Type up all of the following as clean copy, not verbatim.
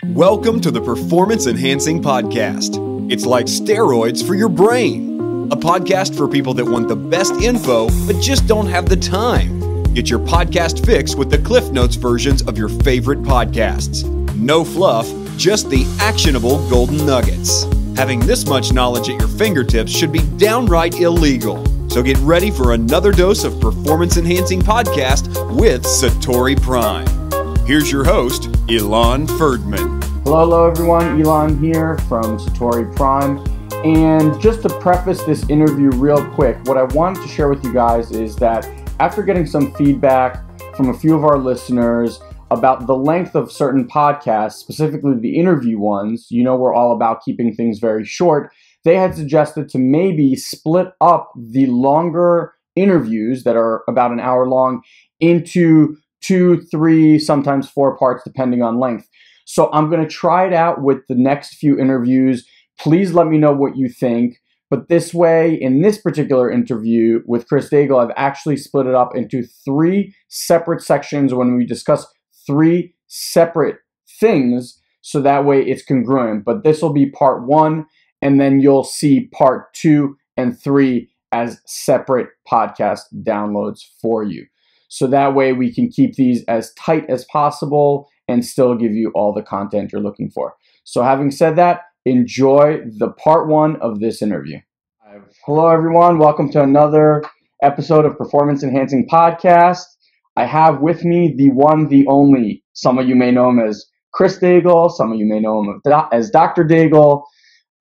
Welcome to the Performance Enhancing Podcast. It's like steroids for your brain. A podcast for people that want the best info, but just don't have the time. Get your podcast fix with the Cliff Notes versions of your favorite podcasts. No fluff, just the actionable golden nuggets. Having this much knowledge at your fingertips should be downright illegal. So get ready for another dose of Performance Enhancing Podcast with Satori Prime. Here's your host, Ilan Ferdman. Hello everyone, Ilan here from Satori Prime. And just to preface this interview real quick, what I wanted to share with you guys is that after getting some feedback from a few of our listeners about the length of certain podcasts, specifically the interview ones, you know we're all about keeping things very short, they had suggested to maybe split up the longer interviews that are about an hour long into 2, 3, sometimes 4 parts depending on length. So I'm going to try it out with the next few interviews. Please let me know what you think. But this way, in this particular interview with Chris Daigle, I've actually split it up into 3 separate sections when we discuss 3 separate things. So that way it's congruent. But this will be part 1, and then you'll see part 2 and 3 as separate podcast downloads for you. So that way we can keep these as tight as possible and still give you all the content you're looking for. So having said that, enjoy the part 1 of this interview. Hello everyone, welcome to another episode of Performance Enhancing Podcast. I have with me the one, the only, some of you may know him as Chris Daigle, some of you may know him as Dr. Daigle.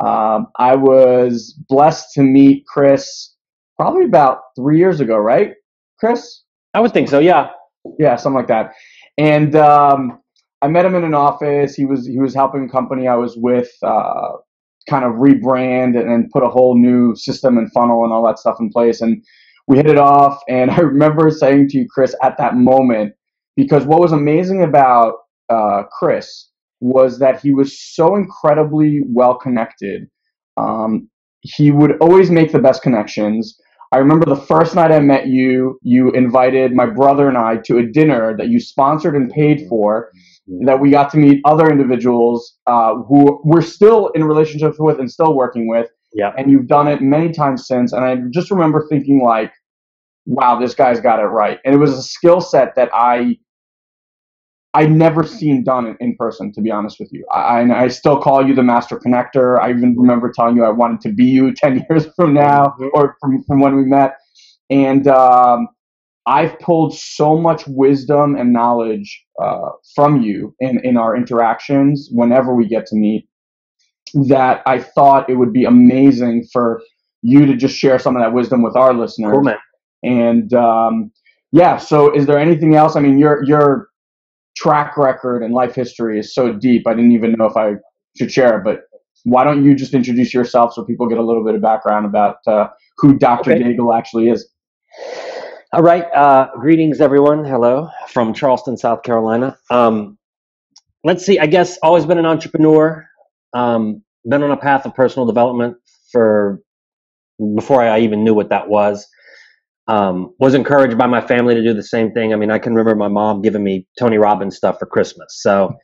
I was blessed to meet Chris probably about 3 years ago, right, Chris? I would think so, yeah. Yeah, something like that. And I met him in an office. He was helping a company I was with kind of rebrand and put a whole new system and funnel and all that stuff in place. And we hit it off. And I remember saying to you, Chris, at that moment, because what was amazing about Chris was that he was so incredibly well connected. He would always make the best connections. I remember the first night I met you, you invited my brother and I to a dinner that you sponsored and paid for, that we got to meet other individuals who we're still in relationships with and still working with. Yeah. And you've done it many times since. And I just remember thinking like, wow, this guy's got it right. And it was a skill set that I'd never seen done in person, to be honest with you. I still call you the master connector. I even remember telling you I wanted to be you 10 years from now, or from when we met. And I've pulled so much wisdom and knowledge from you in our interactions whenever we get to meet, that I thought it would be amazing for you to just share some of that wisdom with our listeners. Cool, man. And yeah, so is there anything else? I mean, your track record and life history is so deep. I didn't even know if I should share it, but why don't you just introduce yourself so people get a little bit of background about who Dr. Daigle actually is? All right. Greetings, everyone. Hello from Charleston, South Carolina. Let's see. I guess always been an entrepreneur. Been on a path of personal development for before I even knew what that was. Was encouraged by my family to do the same thing. I mean, I can remember my mom giving me Tony Robbins stuff for Christmas. So,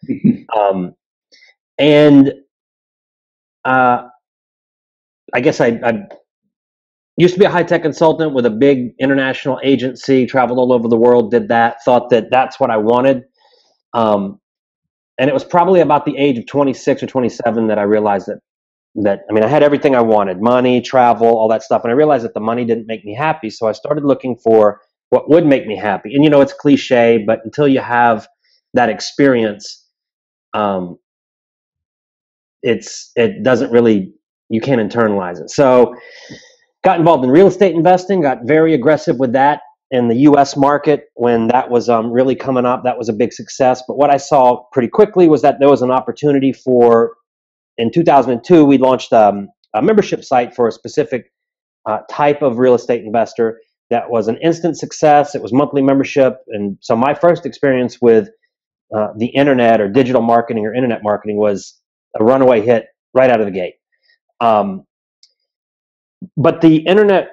I guess I used to be a high-tech consultant with a big international agency, traveled all over the world, did that, thought that that's what I wanted. And it was probably about the age of 26 or 27 that I realized that I mean, I had everything I wanted, money, travel, all that stuff. And I realized that the money didn't make me happy. So I started looking for what would make me happy. And, you know, it's cliche, but until you have that experience, it doesn't really, you can't internalize it. So got involved in real estate investing, got very aggressive with that in the US market when that was really coming up. That was a big success. But what I saw pretty quickly was that there was an opportunity for, in 2002, we launched a membership site for a specific type of real estate investor that was an instant success. It was monthly membership. And so my first experience with the internet or digital marketing or internet marketing was a runaway hit right out of the gate. But the internet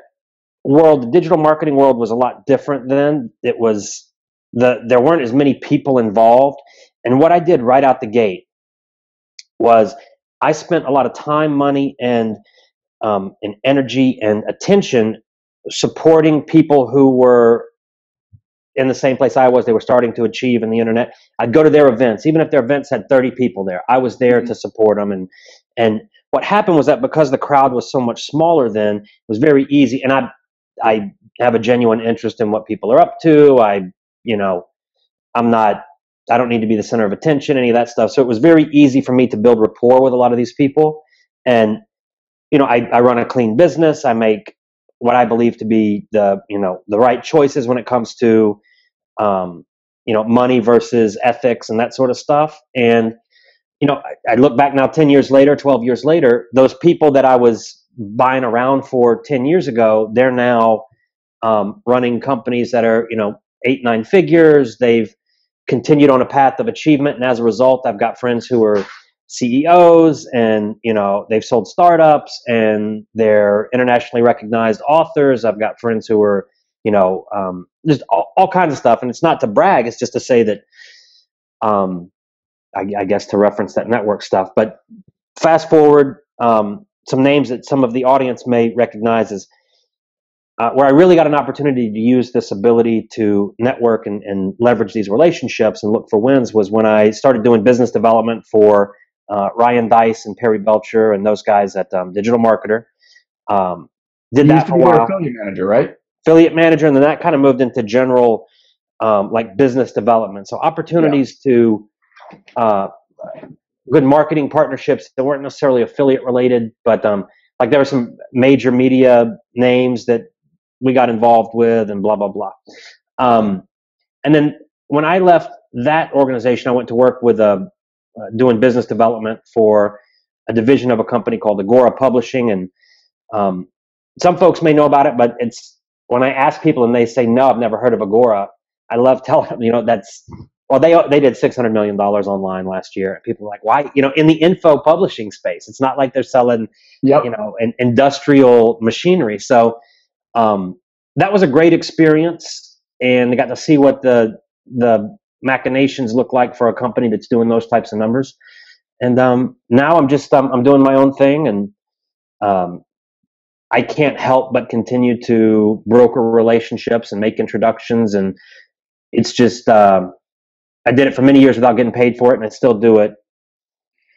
world, the digital marketing world was a lot different then. It was there weren't as many people involved. And what I did right out the gate was I spent a lot of time, money, and energy and attention supporting people who were in the same place I was. They were starting to achieve in the internet. I'd go to their events, even if their events had 30 people there. I was there to support them. And what happened was that because the crowd was so much smaller then, it was very easy. And I have a genuine interest in what people are up to. I don't need to be the center of attention, any of that stuff. So it was very easy for me to build rapport with a lot of these people. And, I run a clean business. I make what I believe to be the right choices when it comes to, money versus ethics and that sort of stuff. And, I look back now 10 years later, 12 years later, those people that I was buying around for 10 years ago, they're now running companies that are, 8, 9 figures. They've continued on a path of achievement. And as a result, I've got friends who are CEOs and, they've sold startups and they're internationally recognized authors. I've got friends who are, just all kinds of stuff. And it's not to brag. It's just to say that, I guess to reference that network stuff. But fast forward, some names that some of the audience may recognize is where I really got an opportunity to use this ability to network and leverage these relationships and look for wins was when I started doing business development for Ryan Dice and Perry Belcher and those guys at Digital Marketer. Did that for a while. Affiliate manager, right? Affiliate manager, and then that kind of moved into general like business development. So opportunities to good marketing partnerships that weren't necessarily affiliate related, but like there were some major media names that we got involved with and blah, blah, blah. And then when I left that organization, I went to work with doing business development for a division of a company called Agora Publishing. And some folks may know about it, but it's when I ask people and they say, no, I've never heard of Agora, I love telling them, they did $600 million online last year. And people are like, why? In the info publishing space, it's not like they're selling, an industrial machinery. So that was a great experience, and I got to see what the machinations look like for a company that's doing those types of numbers. And now I'm just I'm doing my own thing, and I can't help but continue to broker relationships and make introductions. And it's just I did it for many years without getting paid for it, and I still do it,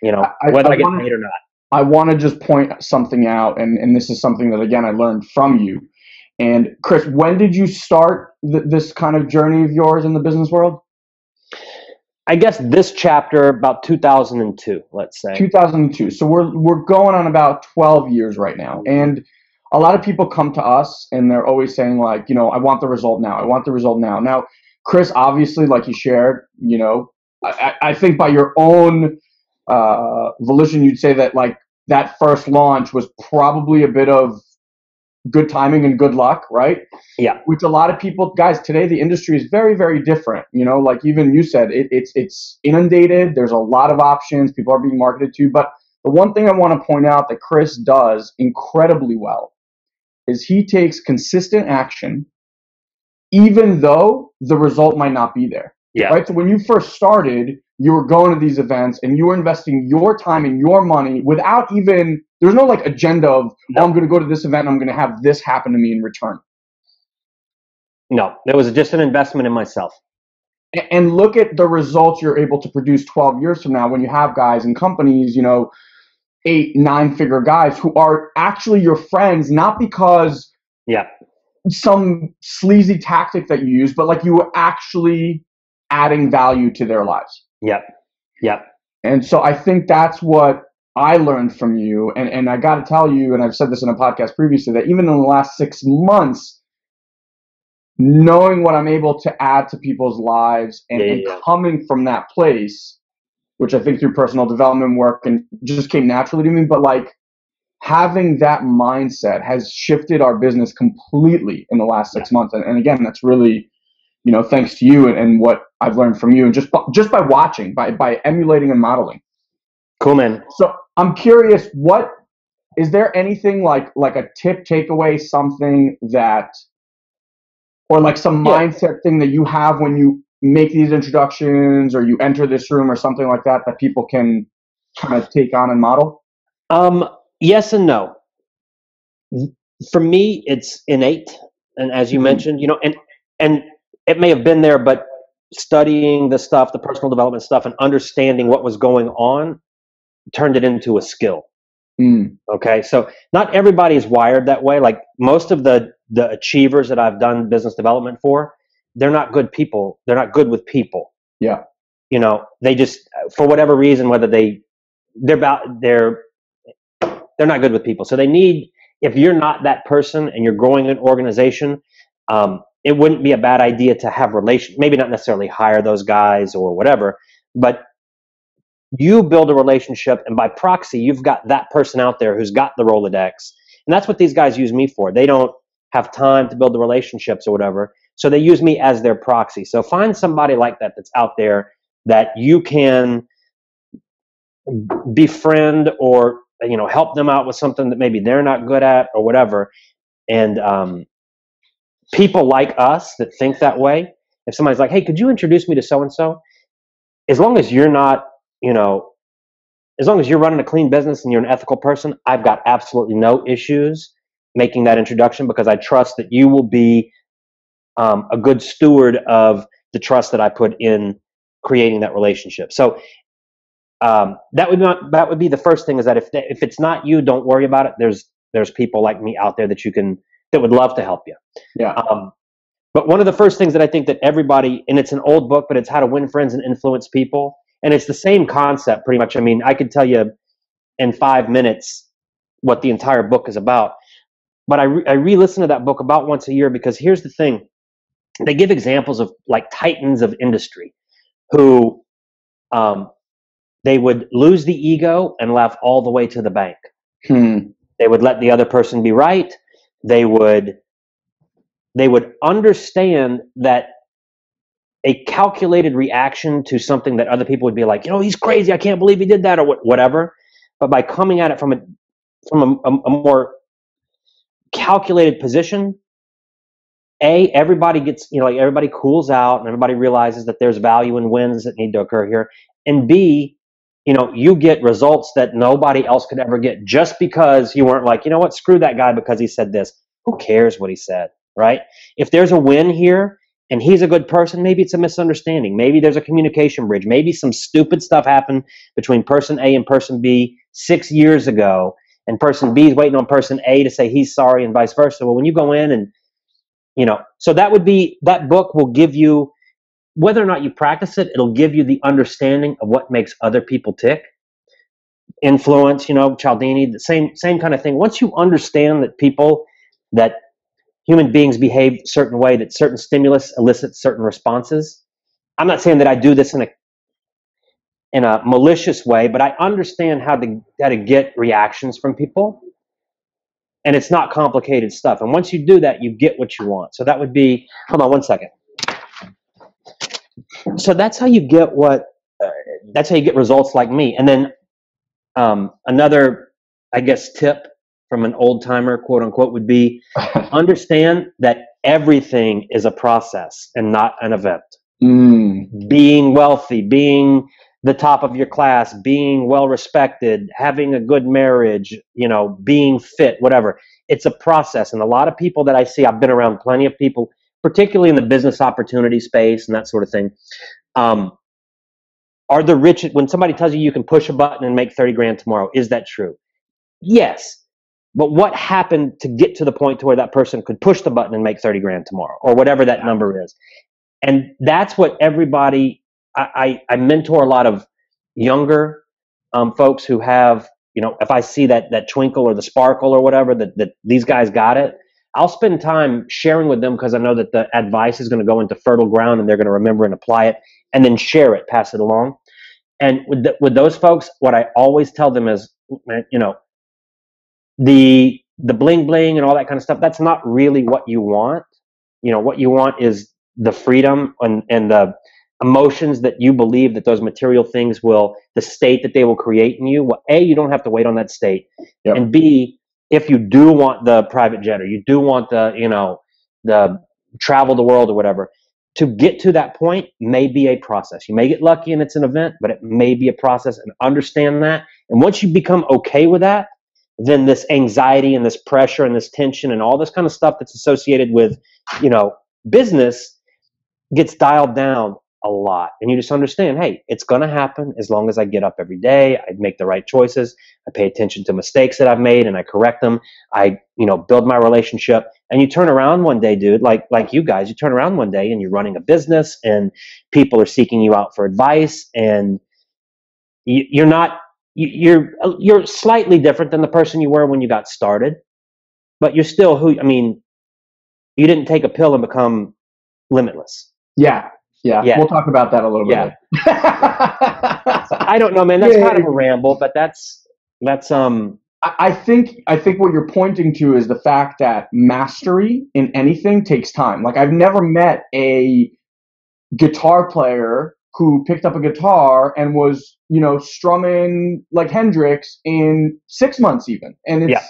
whether I get paid or not. I want to just point something out, and this is something that, again, I learned from you. And Chris, when did you start this kind of journey of yours in the business world? I guess this chapter about 2002, let's say. 2002. So we're going on about 12 years right now. And a lot of people come to us and they're always saying like, I want the result now. I want the result now. Now, Chris, obviously, like you shared, I think by your own volition, you'd say that like that first launch was probably a bit of good timing and good luck, right? Yeah. Which a lot of people, guys, today the industry is very, very different. Like even you said, it's inundated. There's a lot of options. People are being marketed to. But the one thing I want to point out that Chris does incredibly well is he takes consistent action, even though the result might not be there. Yeah. Right. So when you first started, you were going to these events and you were investing your time and your money without even, there's no like agenda of, I'm going to go to this event and I'm going to have this happen to me in return. No, it was just an investment in myself. And look at the results you're able to produce 12 years from now when you have guys and companies, 8, 9 figure guys who are actually your friends, not because some sleazy tactic that you use, but like you were actually adding value to their lives. Yep. And so I think that's what I learned from you. And I got to tell you, and I've said this in a podcast previously, that even in the last 6 months, knowing what I'm able to add to people's lives and coming from that place, which I think through personal development work and just came naturally to me, but like having that mindset has shifted our business completely in the last 6 months. And again, that's really, thanks to you and what I've learned from you and just by watching, by emulating and modeling. Cool, man. So I'm curious, is there anything like a tip, takeaway, something that, or like some mindset thing that you have when you make these introductions or you enter this room or something like that people can kind of take on and model? Yes and no. For me, it's innate, and as you mentioned, and it may have been there, but studying the stuff, the personal development stuff, and understanding what was going on turned it into a skill. Okay, so not everybody is wired that way. Like most of the achievers that I've done business development for, they're not good people. They're not good with people. Yeah. They just, for whatever reason, whether they're not good with people. So they need, if you're not that person and you're growing an organization, it wouldn't be a bad idea to have maybe not necessarily hire those guys or whatever, but you build a relationship, and by proxy, you've got that person out there who's got the Rolodex. And that's what these guys use me for. They don't have time to build the relationships or whatever. So they use me as their proxy. So find somebody like that that's out there that you can befriend or help them out with something that maybe they're not good at or whatever. And people like us that think that way, if somebody's like, hey, could you introduce me to so-and-so? As long as you're not, as long as you're running a clean business and you're an ethical person, I've got absolutely no issues making that introduction, because I trust that you will be a good steward of the trust that I put in creating that relationship. So that would be the first thing, is that if it's not you, don't worry about it. There's people like me out there that would love to help you. Yeah. But one of the first things that I think that everybody, and it's an old book, but it's How to Win Friends and Influence People. And it's the same concept pretty much. I mean, I could tell you in 5 minutes what the entire book is about. But I re-listen to that book about once a year, because here's the thing. They give examples of like titans of industry who they would lose the ego and laugh all the way to the bank. They would let the other person be right. They would understand that a calculated reaction to something that other people would be like, he's crazy, I can't believe he did that, or whatever. But by coming at it from a more calculated position, everybody gets, everybody cools out and everybody realizes that there's value in wins that need to occur here. And B, you get results that nobody else could ever get, just because you weren't like, screw that guy because he said this. Who cares what he said, right? If there's a win here and he's a good person, maybe it's a misunderstanding. Maybe there's a communication bridge. Maybe some stupid stuff happened between person A and person B 6 years ago, and person B is waiting on person A to say he's sorry and vice versa. Well, when you go in and, so that book will give you, whether or not you practice it, it'll give you the understanding of what makes other people tick. Influence, Cialdini, the same kind of thing. Once you understand that human beings behave a certain way, that certain stimulus elicits certain responses. I'm not saying that I do this in a malicious way, but I understand how to get reactions from people. And it's not complicated stuff. And once you do that, you get what you want. So that would be, hold on one second. So that's how you get that's how you get results like me. And then another, I guess, tip from an old timer, quote unquote, would be understand that everything is a process and not an event. Being wealthy, being the top of your class, being well respected, having a good marriage, being fit, whatever. It's a process. And a lot of people that I see, I've been around plenty of people, particularly in the business opportunity space and that sort of thing. Are the rich, when somebody tells you can push a button and make 30 grand tomorrow, is that true? Yes. But what happened to get to the point to where that person could push the button and make 30 grand tomorrow, or whatever that number is? And that's what everybody, I mentor a lot of younger folks who have, if I see that twinkle or the sparkle or whatever, that these guys got it, I'll spend time sharing with them, because I know that the advice is going to go into fertile ground and they're going to remember and apply it, and then share it, pass it along. And with those folks, what I always tell them is, the bling bling and all that kind of stuff, that's not really what you want. What you want is the freedom and the emotions that you believe that those material things the state that they will create in you. Well, A, you don't have to wait on that state. Yep. And B, if you do want the private jet, or you do want the travel the world or whatever, to get to that point may be a process. You may get lucky and it's an event, but it may be a process, and understand that. And once you become okay with that, then this anxiety and this pressure and this tension and all this kind of stuff that's associated with, business gets dialed down a lot. And you just understand, hey, it's going to happen as long as I get up every day. I make the right choices. I pay attention to mistakes that I've made and I correct them. I, build my relationship. And you turn around one day, dude, like you guys, you turn around one day and you're running a business and people are seeking you out for advice, and you're slightly different than the person you were when you got started, but you're still you didn't take a pill and become limitless. Yeah. We'll talk about that a little bit later. I don't know, man. That's kind of a ramble, but that's I think what you're pointing to is the fact that mastery in anything takes time. Like, I've never met a guitar player who picked up a guitar and was, strumming like Hendrix in 6 months even. And it's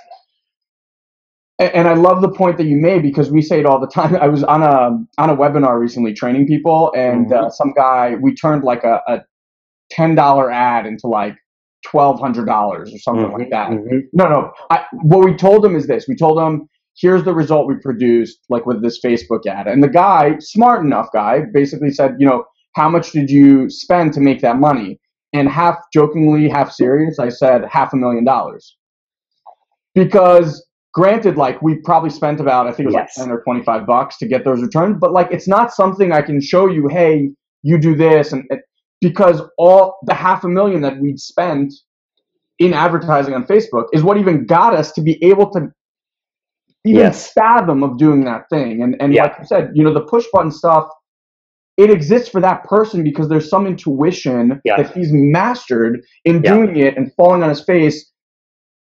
and I love the point that you made, because we say it all the time. I was on a webinar recently training people, and some guy, we turned like a $10 ad into like $1,200 or something like that. No. What we told him is this. We told him, here's the result we produced, like with this Facebook ad. And the guy, smart enough guy, basically said, how much did you spend to make that money? And half jokingly, half serious, I said $500,000. Because granted, like, we probably spent about, I think it was like 10 or $25 to get those returns, but like, it's not something I can show you, hey, you do this, and because all the $500,000 that we'd spent in advertising on Facebook is what even got us to be able to even fathom of doing that thing. And like you said, the push button stuff, it exists for that person because there's some intuition that he's mastered in doing it and falling on his face,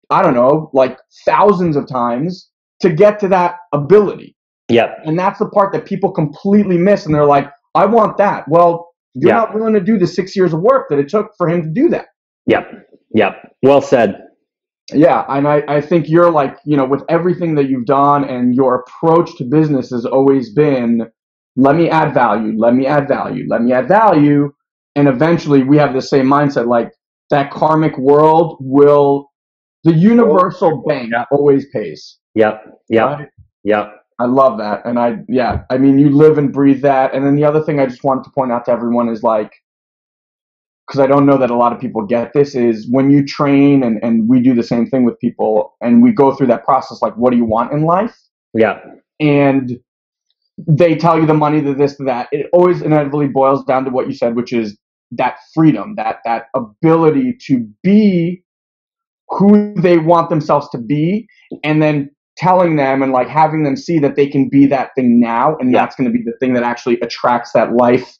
I don't know, like thousands of times to get to that ability. And that's the part that people completely miss. And they're like, I want that. Well, you're not willing to do the 6 years of work that it took for him to do that. Well said. Yeah. And I think you're like, with everything that you've done, and your approach to business has always been, let me add value, let me add value, let me add value. And eventually we have the same mindset, like that karmic world the universal bank always pays. Right? I love that. And I mean, you live and breathe that. And then the other thing I just wanted to point out to everyone is, like, because I don't know that a lot of people get this, is when you train, and we do the same thing with people, and we go through that process, like, what do you want in life? And they tell you the money, the this, the that. It always inevitably boils down to what you said, which is that freedom, that ability to be who they want themselves to be, and then telling them and like having them see that they can be that thing now, and that's going to be the thing that actually attracts that life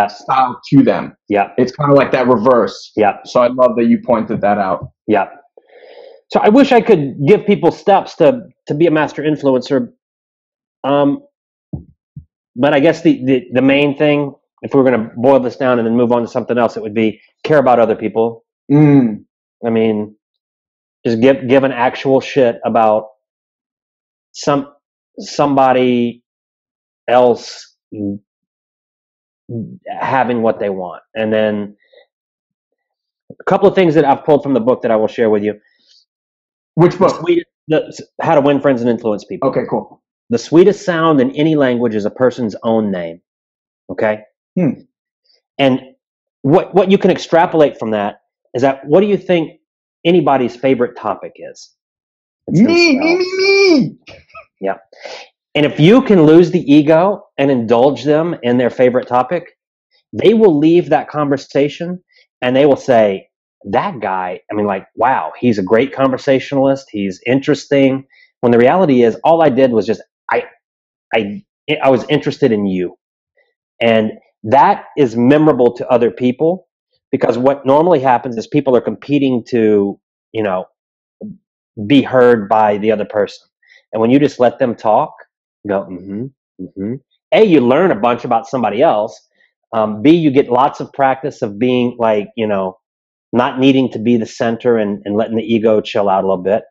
style to them. It's kind of like that reverse. So I love that you pointed that out. So I wish I could give people steps to be a master influencer. But I guess the main thing, if we were going to boil this down and then move on to something else, it would be care about other people. I mean, just give an actual shit about somebody else having what they want. And then a couple of things that I've pulled from the book that I will share with you. Which book? How to Win Friends and Influence People. Okay, cool. The sweetest sound in any language is a person's own name. Okay? And what you can extrapolate from that is that, what do you think anybody's favorite topic is? Me. Yeah. And if you can lose the ego and indulge them in their favorite topic, they will leave that conversation and they will say, that guy, I mean, like, wow, he's a great conversationalist. He's interesting. When the reality is, all I did was just, I was interested in you. And that is memorable to other people, because what normally happens is people are competing to, be heard by the other person. And when you just let them talk, go, A, you learn a bunch about somebody else. B, you get lots of practice of being like, not needing to be the center and letting the ego chill out a little bit.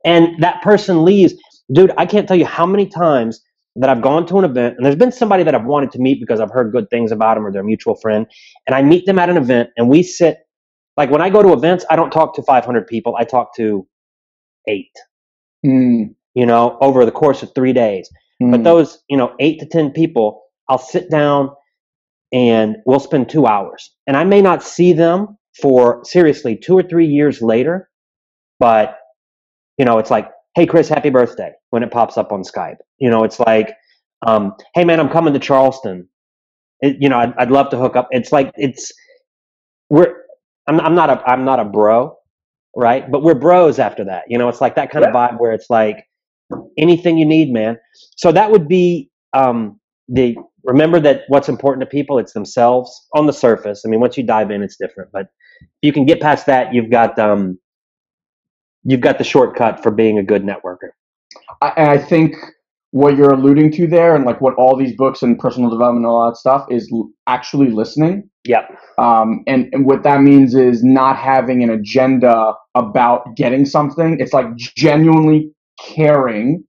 And that person leaves. Dude, I can't tell you how many times that I've gone to an event, and there's been somebody that I've wanted to meet because I've heard good things about them or they're a mutual friend, and I meet them at an event, and we sit, like when I go to events, I don't talk to 500 people. I talk to 8, over the course of 3 days. But those, 8 to 10 people, I'll sit down and we'll spend 2 hours. And I may not see them for seriously 2 or 3 years later, but, it's like, hey, Chris, happy birthday when it pops up on Skype. It's like, hey, man, I'm coming to Charleston. I'd love to hook up. It's like, I'm not a bro, right? But we're bros after that. It's like that kind of vibe where it's like anything you need, man. So that would be remember that what's important to people, it's themselves on the surface. I mean, once you dive in, it's different. But if you can get past that, you've got the shortcut for being a good networker. And I think what you're alluding to there, and like what all these books and personal development and all that stuff is actually listening. Yep. And what that means is not having an agenda about getting something. It's like genuinely caring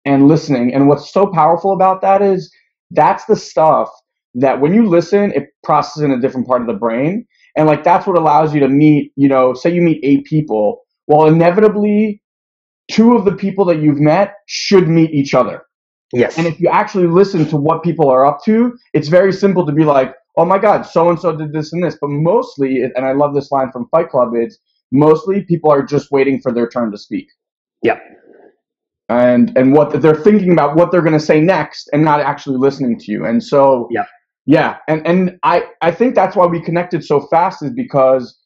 and listening. And what's so powerful about that is that's the stuff that when you listen, it processes in a different part of the brain. And like that's what allows you to meet, say you meet 8 people. Well, inevitably, 2 of the people that you've met should meet each other. Yes. And if you actually listen to what people are up to, it's very simple to be like, oh my God, so-and-so did this and this. But mostly, and I love this line from Fight Club, it's mostly people are just waiting for their turn to speak. Yep. And what they're thinking about what they're going to say next and not actually listening to you. And so, yeah. And I think that's why we connected so fast is because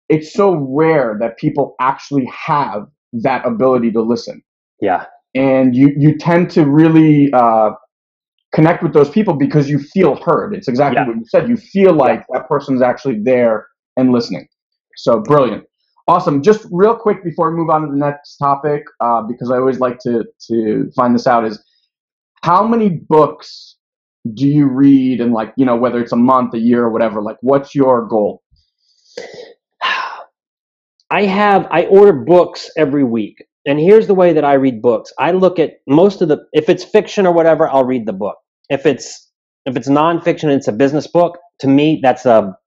it's so rare that people actually have that ability to listen. Yeah. And you tend to really connect with those people because you feel heard. It's exactly what you said. You feel like that person's actually there and listening. So brilliant. Awesome. Just real quick before we move on to the next topic, because I always like to find this out, is how many books do you read and like, whether it's a month, a year, or whatever, like what's your goal? I order books every week. And here's the way that I read books. I look at if it's fiction or whatever, I'll read the book. If it's nonfiction and it's a business book, to me, that's a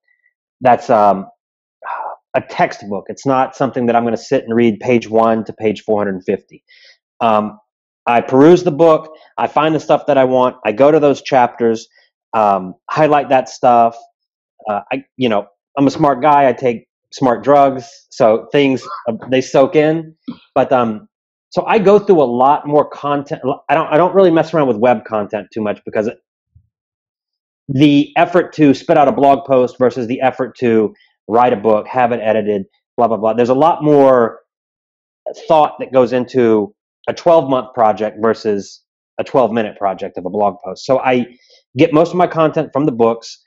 textbook. It's not something that I'm going to sit and read page 1 to page 450. I peruse the book. I find the stuff that I want. I go to those chapters, highlight that stuff. I'm a smart guy. I take smart drugs, so things they soak in. But so I go through a lot more content. I don't really mess around with web content too much because the effort to spit out a blog post versus the effort to write a book, have it edited, blah blah blah. There's a lot more thought that goes into a 12-month project versus a 12-minute project of a blog post. So I get most of my content from the books.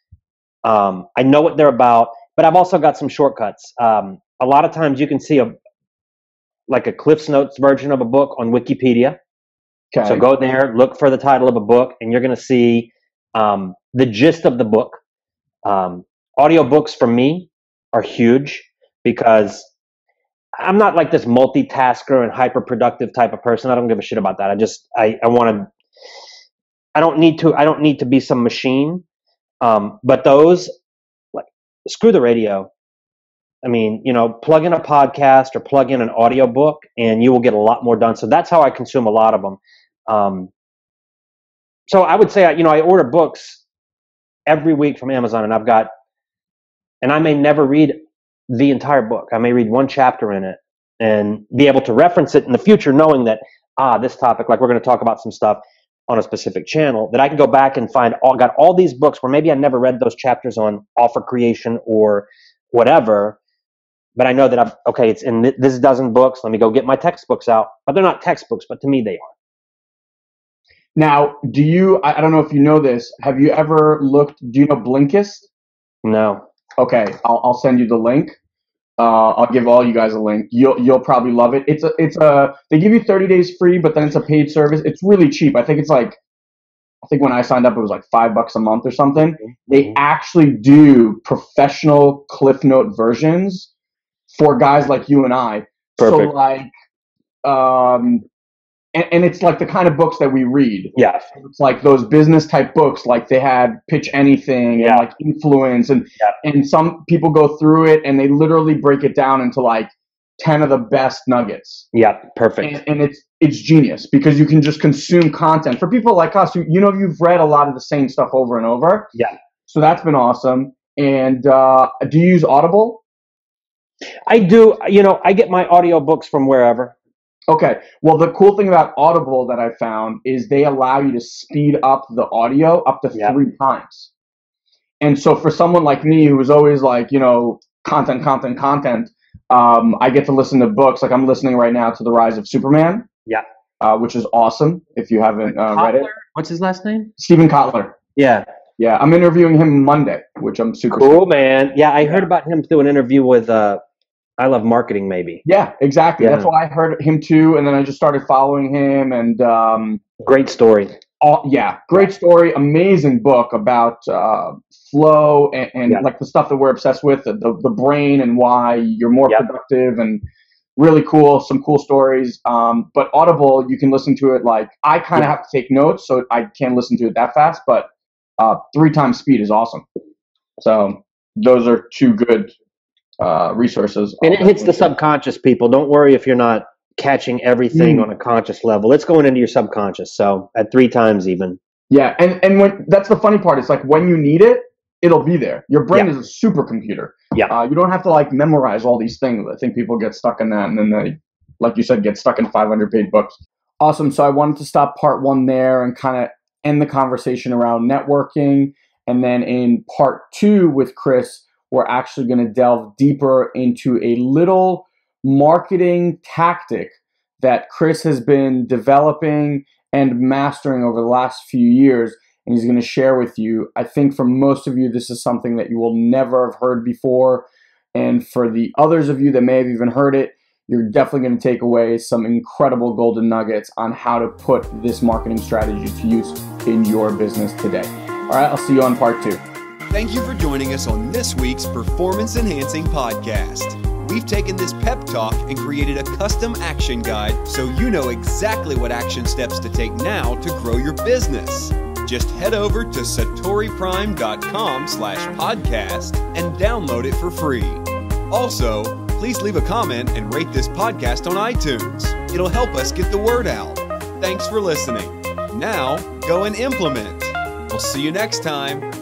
I know what they're about. But I've also got some shortcuts. A lot of times you can see a Cliff's Notes version of a book on Wikipedia. Okay. So go there, look for the title of a book, and you're going to see the gist of the book. Audiobooks for me are huge because I'm not like this multitasker and hyper productive type of person. I don't give a shit about that. I don't need to be some machine. But those, screw the radio. I mean, plug in a podcast or plug in an audiobook and you will get a lot more done. So that's how I consume a lot of them. So I would say, I order books every week from Amazon and I may never read the entire book. I may read one chapter in it and be able to reference it in the future, knowing that, this topic, like we're going to talk about some stuff on a specific channel, that I can go back and got all these books where maybe I never read those chapters on offer creation or whatever, but I know that it's in this dozen books. Let me go get my textbooks out. But they're not textbooks, but to me they are. Now, I don't know if you know this, have you ever do you know Blinkist? No. Okay, I'll send you the link. I'll give all you guys a link. You'll probably love it. They give you 30 days free, but then it's a paid service. It's really cheap. I think when I signed up, it was like $5 a month or something. Mm-hmm. They actually do professional Cliff Note versions for guys like you and I. Perfect. So and it's like the kind of books that we read. Yeah. It's like those business type books, like they had Pitch Anything and like Influence, and some people go through it and they literally break it down into like 10 of the best nuggets. Yeah, perfect. And it's genius because you can just consume content for people like us who, you've read a lot of the same stuff over and over. Yeah. So that's been awesome. And do you use Audible? I do. I get my audiobooks from wherever. Okay. Well, the cool thing about Audible that I found is they allow you to speed up the audio up to 3 times. And so for someone like me who was always like, content, I get to listen to books. Like I'm listening right now to The Rise of Superman. Yeah. Which is awesome if you haven't read it. What's his last name? Stephen Kotler. Yeah. Yeah. I'm interviewing him Monday, which I'm super cool, man. Yeah, I heard about him through an interview with I Love Marketing, maybe. Yeah, exactly. Yeah. That's why I heard him too, and then I just started following him. And great story. Great story. Amazing book about flow and like the stuff that we're obsessed with, the brain and why you're more productive, and really cool. Some cool stories. But Audible, you can listen to it like I kind of have to take notes, so I can't listen to it that fast. But 3 times speed is awesome. So those are 2 good resources. And it hits the subconscious, people. Don't worry if you're not catching everything on a conscious level. It's going into your subconscious. So at 3 times even. Yeah. And when that's the funny part. It's like when you need it, it'll be there. Your brain is a supercomputer. Yeah. You don't have to like memorize all these things. I think people get stuck in that, and then they, like you said, get stuck in 500-page books. Awesome. So I wanted to stop part 1 there and kind of end the conversation around networking. And then in part 2 with Chris, we're actually going to delve deeper into a little marketing tactic that Chris has been developing and mastering over the last few years, and he's going to share with you. I think for most of you, this is something that you will never have heard before, and for the others of you that may have even heard it, you're definitely going to take away some incredible golden nuggets on how to put this marketing strategy to use in your business today. All right, I'll see you on part 2. Thank you for joining us on this week's Performance Enhancing Podcast. We've taken this pep talk and created a custom action guide so you know exactly what action steps to take now to grow your business. Just head over to satoriprime.com/podcast and download it for free. Also, please leave a comment and rate this podcast on iTunes. It'll help us get the word out. Thanks for listening. Now, go and implement. We'll see you next time.